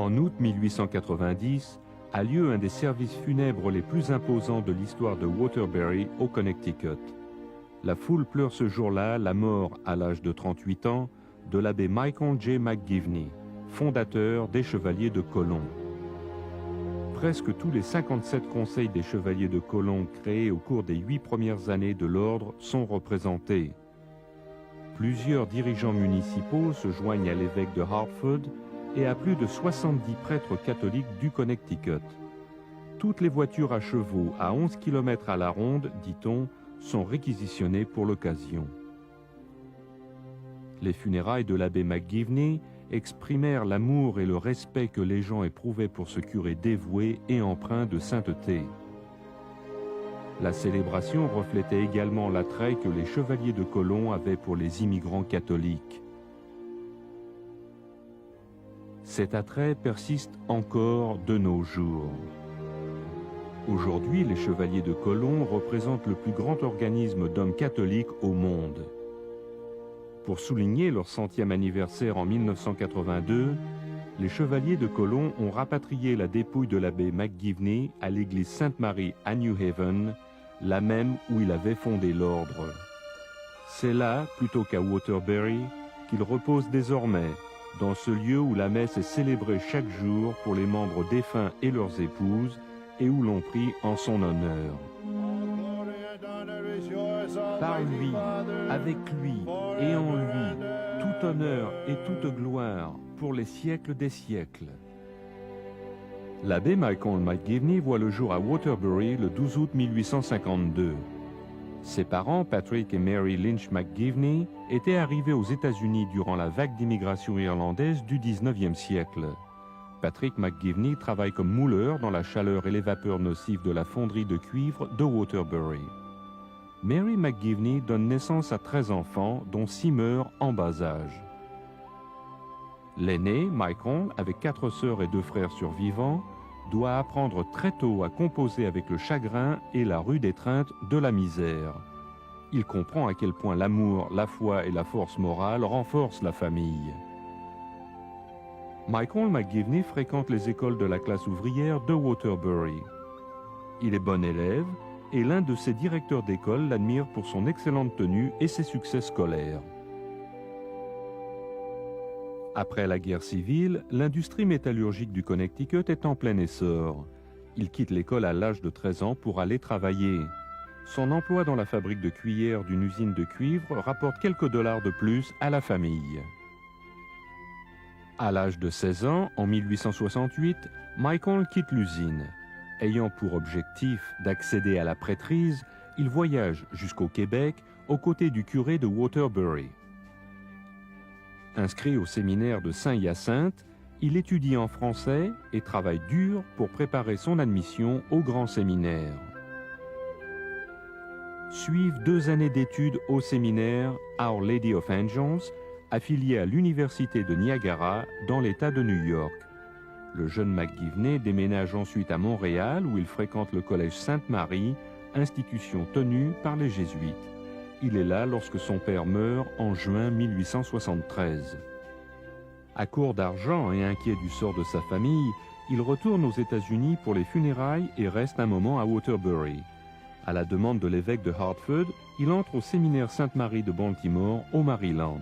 En août 1890, a lieu un des services funèbres les plus imposants de l'histoire de Waterbury au Connecticut. La foule pleure ce jour-là la mort, à l'âge de 38 ans, de l'abbé Michael J. McGivney, fondateur des Chevaliers de Colomb. Presque tous les 57 conseils des Chevaliers de Colomb créés au cours des 8 premières années de l'ordre sont représentés. Plusieurs dirigeants municipaux se joignent à l'évêque de Hartford et à plus de 70 prêtres catholiques du Connecticut. Toutes les voitures à chevaux à 11 km à la ronde, dit-on, sont réquisitionnées pour l'occasion. Les funérailles de l'abbé McGivney exprimèrent l'amour et le respect que les gens éprouvaient pour ce curé dévoué et empreint de sainteté. La célébration reflétait également l'attrait que les chevaliers de Colomb avaient pour les immigrants catholiques. Cet attrait persiste encore de nos jours. Aujourd'hui, les Chevaliers de Colomb représentent le plus grand organisme d'hommes catholiques au monde. Pour souligner leur 100e anniversaire en 1982, les Chevaliers de Colomb ont rapatrié la dépouille de l'abbé McGivney à l'église Sainte-Marie à New Haven, la même où il avait fondé l'ordre. C'est là, plutôt qu'à Waterbury, qu'il repose désormais, dans ce lieu où la messe est célébrée chaque jour pour les membres défunts et leurs épouses, et où l'on prie en son honneur. Par lui, avec lui et en lui, tout honneur et toute gloire pour les siècles des siècles. L'abbé Michael McGivney voit le jour à Waterbury le 12 août 1852. Ses parents, Patrick et Mary Lynch McGivney, étaient arrivés aux États-Unis durant la vague d'immigration irlandaise du 19e siècle. Patrick McGivney travaille comme mouleur dans la chaleur et les vapeurs nocives de la fonderie de cuivre de Waterbury. Mary McGivney donne naissance à 13 enfants, dont 6 meurent en bas âge. L'aîné, Michael, avec 4 sœurs et 2 frères survivants, doit apprendre très tôt à composer avec le chagrin et la rude étreinte de la misère. Il comprend à quel point l'amour, la foi et la force morale renforcent la famille. Michael McGivney fréquente les écoles de la classe ouvrière de Waterbury. Il est bon élève et l'un de ses directeurs d'école l'admire pour son excellente tenue et ses succès scolaires. Après la guerre civile, l'industrie métallurgique du Connecticut est en plein essor. Il quitte l'école à l'âge de 13 ans pour aller travailler. Son emploi dans la fabrique de cuillères d'une usine de cuivre rapporte quelques dollars de plus à la famille. À l'âge de 16 ans, en 1868, Michael quitte l'usine. Ayant pour objectif d'accéder à la prêtrise, il voyage jusqu'au Québec aux côtés du curé de Waterbury. Inscrit au séminaire de Saint-Hyacinthe, il étudie en français et travaille dur pour préparer son admission au grand séminaire. Suivent 2 années d'études au séminaire Our Lady of Angels, affilié à l'Université de Niagara dans l'État de New York. Le jeune McGivney déménage ensuite à Montréal où il fréquente le collège Sainte-Marie, institution tenue par les Jésuites. Il est là lorsque son père meurt en juin 1873. À court d'argent et inquiet du sort de sa famille, il retourne aux États-Unis pour les funérailles et reste un moment à Waterbury. À la demande de l'évêque de Hartford, il entre au séminaire Sainte-Marie de Baltimore, au Maryland.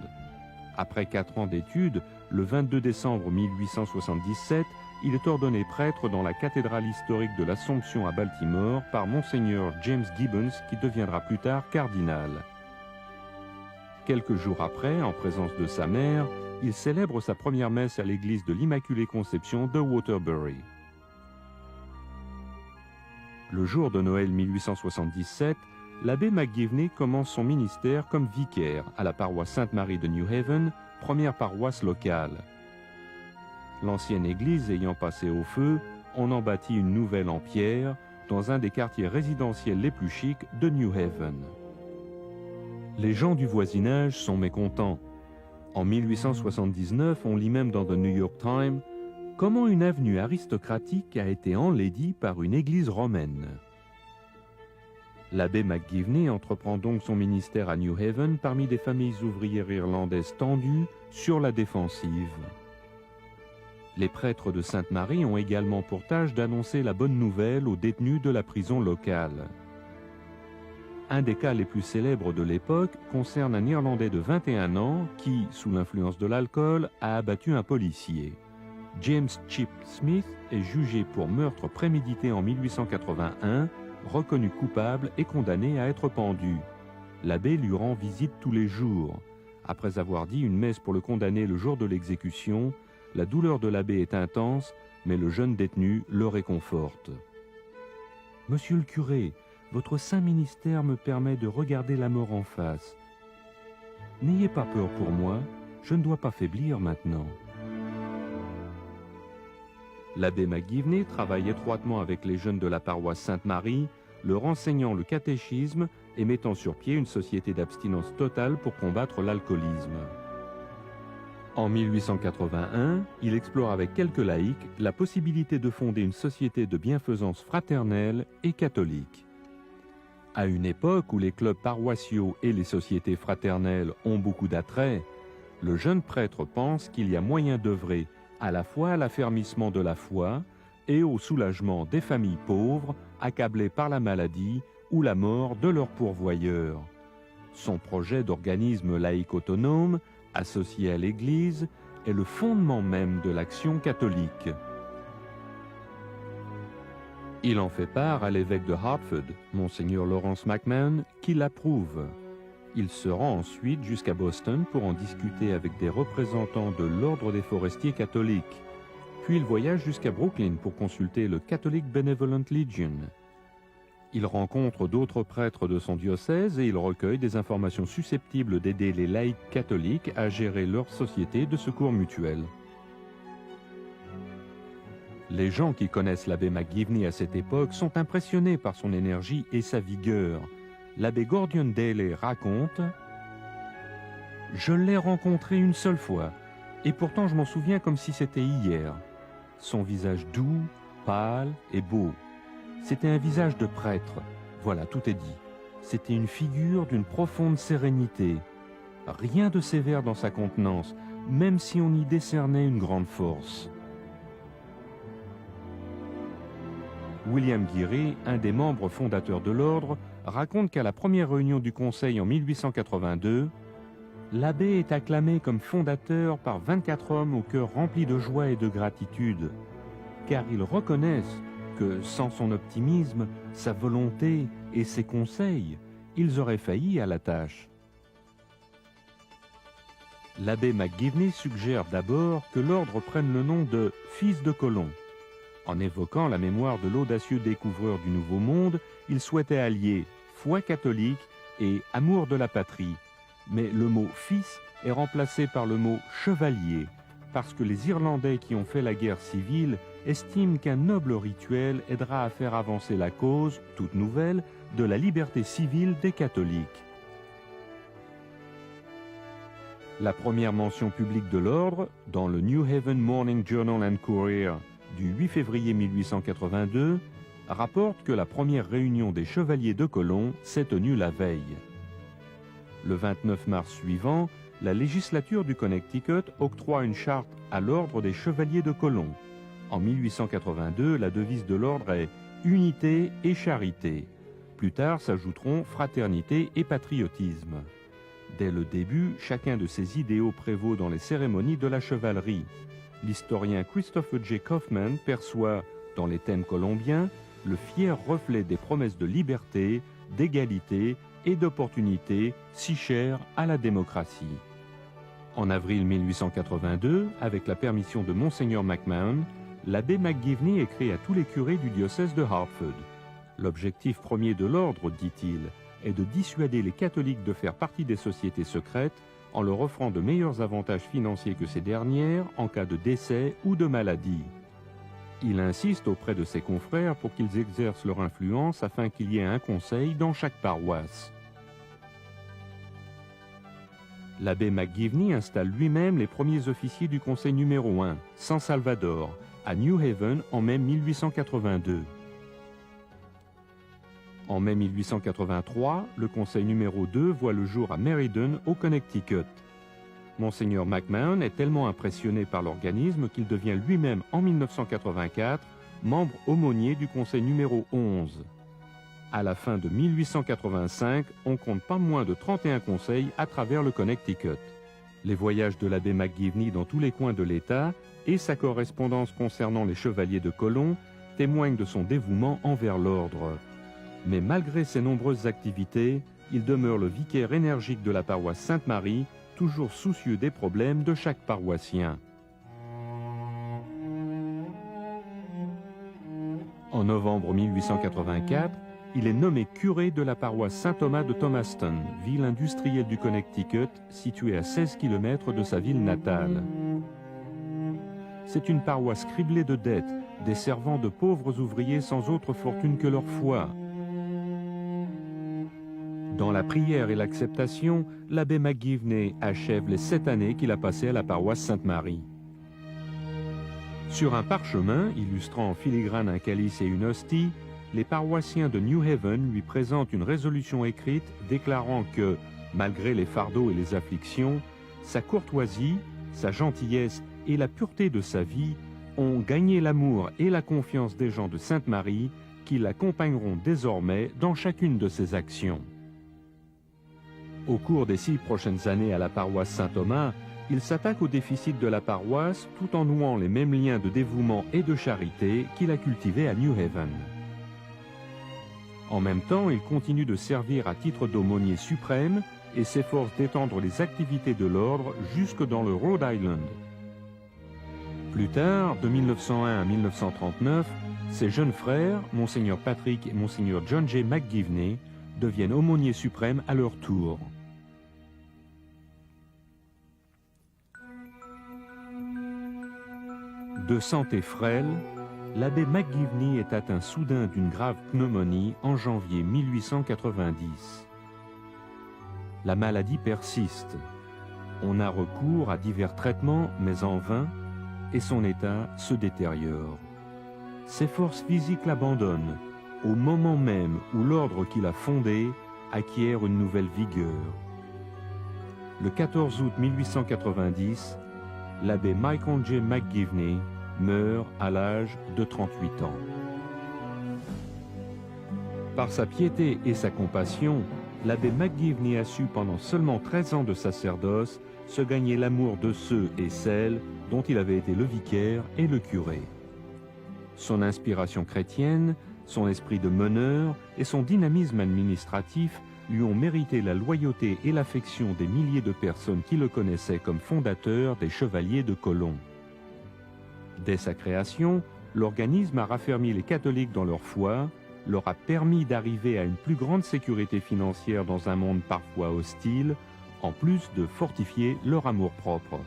Après 4 ans d'études, le 22 décembre 1877, il est ordonné prêtre dans la cathédrale historique de l'Assomption à Baltimore par Monseigneur James Gibbons, qui deviendra plus tard cardinal. Quelques jours après, en présence de sa mère, il célèbre sa première messe à l'église de l'Immaculée Conception de Waterbury. Le jour de Noël 1877, l'abbé McGivney commence son ministère comme vicaire à la paroisse Sainte-Marie de New Haven, première paroisse locale. L'ancienne église ayant passé au feu, on en bâtit une nouvelle en pierre dans un des quartiers résidentiels les plus chics de New Haven. Les gens du voisinage sont mécontents. En 1879, on lit même dans The New York Times « Comment une avenue aristocratique a été enlaidie par une église romaine ». L'abbé McGivney entreprend donc son ministère à New Haven parmi des familles ouvrières irlandaises tendues sur la défensive. Les prêtres de Sainte-Marie ont également pour tâche d'annoncer la bonne nouvelle aux détenus de la prison locale. Un des cas les plus célèbres de l'époque concerne un Irlandais de 21 ans qui, sous l'influence de l'alcool, a abattu un policier. James Chip Smith est jugé pour meurtre prémédité en 1881, reconnu coupable et condamné à être pendu. L'abbé lui rend visite tous les jours. Après avoir dit une messe pour le condamné le jour de l'exécution, la douleur de l'abbé est intense, mais le jeune détenu le réconforte. « Monsieur le curé, votre saint ministère me permet de regarder la mort en face. N'ayez pas peur pour moi, je ne dois pas faiblir maintenant. » L'abbé McGivney travaille étroitement avec les jeunes de la paroisse Sainte-Marie, leur enseignant le catéchisme et mettant sur pied une société d'abstinence totale pour combattre l'alcoolisme. En 1881, il explore avec quelques laïcs la possibilité de fonder une société de bienfaisance fraternelle et catholique. À une époque où les clubs paroissiaux et les sociétés fraternelles ont beaucoup d'attrait, le jeune prêtre pense qu'il y a moyen d'œuvrer à la fois à l'affermissement de la foi et au soulagement des familles pauvres accablées par la maladie ou la mort de leurs pourvoyeurs. Son projet d'organisme laïque autonome, associé à l'Église, est le fondement même de l'action catholique. Il en fait part à l'évêque de Hartford, Monseigneur Lawrence McMahon, qui l'approuve. Il se rend ensuite jusqu'à Boston pour en discuter avec des représentants de l'Ordre des forestiers catholiques. Puis il voyage jusqu'à Brooklyn pour consulter le Catholic Benevolent Legion. Il rencontre d'autres prêtres de son diocèse et il recueille des informations susceptibles d'aider les laïcs catholiques à gérer leur société de secours mutuel. Les gens qui connaissent l'abbé McGivney à cette époque sont impressionnés par son énergie et sa vigueur. L'abbé Gordian Daly raconte « Je l'ai rencontré une seule fois, et pourtant je m'en souviens comme si c'était hier. Son visage doux, pâle et beau. C'était un visage de prêtre. Voilà, tout est dit. C'était une figure d'une profonde sérénité. Rien de sévère dans sa contenance, même si on y décernait une grande force. » William Geary, un des membres fondateurs de l'ordre, raconte qu'à la première réunion du Conseil en 1882, l'abbé est acclamé comme fondateur par 24 hommes au cœur rempli de joie et de gratitude, car ils reconnaissent que sans son optimisme, sa volonté et ses conseils, ils auraient failli à la tâche. L'abbé McGivney suggère d'abord que l'ordre prenne le nom de « Fils de colon ». En évoquant la mémoire de l'audacieux découvreur du Nouveau Monde, il souhaitait allier foi catholique et amour de la patrie. Mais le mot « fils » est remplacé par le mot « chevalier », parce que les Irlandais qui ont fait la guerre civile estiment qu'un noble rituel aidera à faire avancer la cause, toute nouvelle, de la liberté civile des catholiques. La première mention publique de l'ordre, dans le New Haven Morning Journal and Courier du 8 février 1882, rapporte que la première réunion des chevaliers de Colomb s'est tenue la veille. Le 29 mars suivant, la législature du Connecticut octroie une charte à l'ordre des chevaliers de Colomb. En 1882, la devise de l'ordre est « Unité et charité ». Plus tard s'ajouteront « Fraternité et patriotisme ». Dès le début, chacun de ces idéaux prévaut dans les cérémonies de la chevalerie. L'historien Christopher J. Kaufman perçoit, dans les thèmes colombiens, le fier reflet des promesses de liberté, d'égalité et d'opportunité si chères à la démocratie. En avril 1882, avec la permission de Monseigneur McMahon, l'abbé McGivney écrit à tous les curés du diocèse de Hartford. L'objectif premier de l'ordre, dit-il, est de dissuader les catholiques de faire partie des sociétés secrètes en leur offrant de meilleurs avantages financiers que ces dernières en cas de décès ou de maladie. Il insiste auprès de ses confrères pour qu'ils exercent leur influence afin qu'il y ait un conseil dans chaque paroisse. L'abbé McGivney installe lui-même les premiers officiers du conseil numéro 1, San Salvador, à New Haven en mai 1882. En mai 1883, le conseil numéro 2 voit le jour à Meriden, au Connecticut. Monseigneur McMahon est tellement impressionné par l'organisme qu'il devient lui-même en 1984 membre aumônier du conseil numéro 11. À la fin de 1885, on compte pas moins de 31 conseils à travers le Connecticut. Les voyages de l'abbé McGivney dans tous les coins de l'État et sa correspondance concernant les chevaliers de Colomb témoignent de son dévouement envers l'ordre. Mais malgré ses nombreuses activités, il demeure le vicaire énergique de la paroisse Sainte-Marie, toujours soucieux des problèmes de chaque paroissien. En novembre 1884, il est nommé curé de la paroisse Saint-Thomas de Thomaston, ville industrielle du Connecticut, située à 16 km de sa ville natale. C'est une paroisse criblée de dettes, desservant de pauvres ouvriers sans autre fortune que leur foi. Dans la prière et l'acceptation, l'abbé McGivney achève les 7 années qu'il a passées à la paroisse Sainte-Marie. Sur un parchemin, illustrant en filigrane un calice et une hostie, les paroissiens de New Haven lui présentent une résolution écrite déclarant que, malgré les fardeaux et les afflictions, sa courtoisie, sa gentillesse et la pureté de sa vie ont gagné l'amour et la confiance des gens de Sainte-Marie qui l'accompagneront désormais dans chacune de ses actions. Au cours des 6 prochaines années à la paroisse Saint-Thomas, il s'attaque au déficit de la paroisse tout en nouant les mêmes liens de dévouement et de charité qu'il a cultivés à New Haven. En même temps, il continue de servir à titre d'aumônier suprême et s'efforce d'étendre les activités de l'ordre jusque dans le Rhode Island. Plus tard, de 1901 à 1939, ses jeunes frères, Monseigneur Patrick et Monseigneur John J. McGivney, deviennent aumôniers suprêmes à leur tour. De santé frêle, l'abbé McGivney est atteint soudain d'une grave pneumonie en janvier 1890. La maladie persiste. On a recours à divers traitements, mais en vain, et son état se détériore. Ses forces physiques l'abandonnent, au moment même où l'ordre qu'il a fondé acquiert une nouvelle vigueur. Le 14 août 1890, l'abbé Michael J. McGivney meurt à l'âge de 38 ans. Par sa piété et sa compassion, l'abbé McGivney a su pendant seulement 13 ans de sacerdoce se gagner l'amour de ceux et celles dont il avait été le vicaire et le curé. Son inspiration chrétienne, son esprit de meneur et son dynamisme administratif lui ont mérité la loyauté et l'affection des milliers de personnes qui le connaissaient comme fondateur des Chevaliers de Colomb. Dès sa création, l'organisme a raffermi les catholiques dans leur foi, leur a permis d'arriver à une plus grande sécurité financière dans un monde parfois hostile, en plus de fortifier leur amour-propre.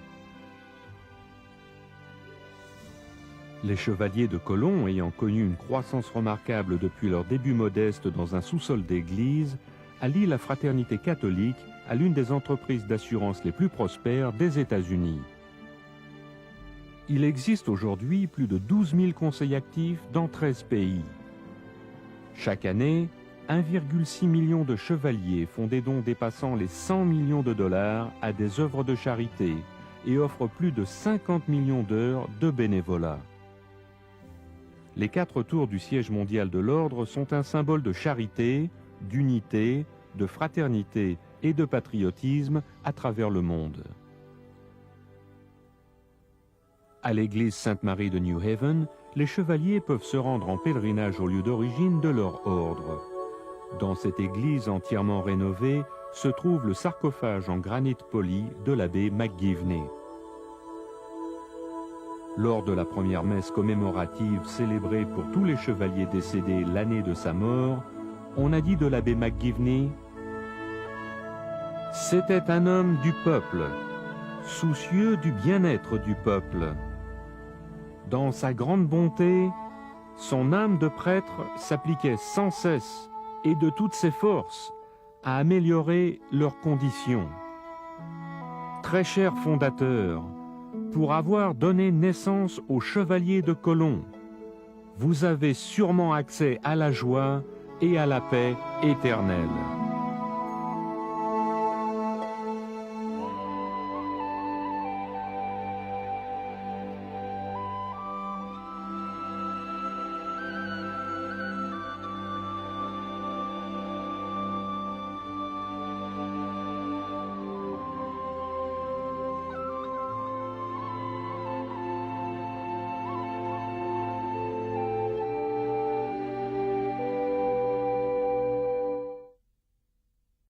Les Chevaliers de Colomb, ayant connu une croissance remarquable depuis leur début modeste dans un sous-sol d'église, allient la fraternité catholique à l'une des entreprises d'assurance les plus prospères des États-Unis. Il existe aujourd'hui plus de 12 000 conseils actifs dans 13 pays. Chaque année, 1,6 million de chevaliers font des dons dépassant les 100 millions de dollars à des œuvres de charité et offrent plus de 50 millions d'heures de bénévolat. Les 4 tours du siège mondial de l'ordre sont un symbole de charité, d'unité, de fraternité et de patriotisme à travers le monde. À l'église Sainte-Marie de New Haven, les chevaliers peuvent se rendre en pèlerinage au lieu d'origine de leur ordre. Dans cette église entièrement rénovée se trouve le sarcophage en granit poli de l'abbé McGivney. Lors de la première messe commémorative célébrée pour tous les chevaliers décédés l'année de sa mort, on a dit de l'abbé McGivney « C'était un homme du peuple, soucieux du bien-être du peuple. Dans sa grande bonté, son âme de prêtre s'appliquait sans cesse et de toutes ses forces à améliorer leurs conditions. Très cher fondateur, pour avoir donné naissance aux Chevaliers de Colomb, vous avez sûrement accès à la joie et à la paix éternelle. »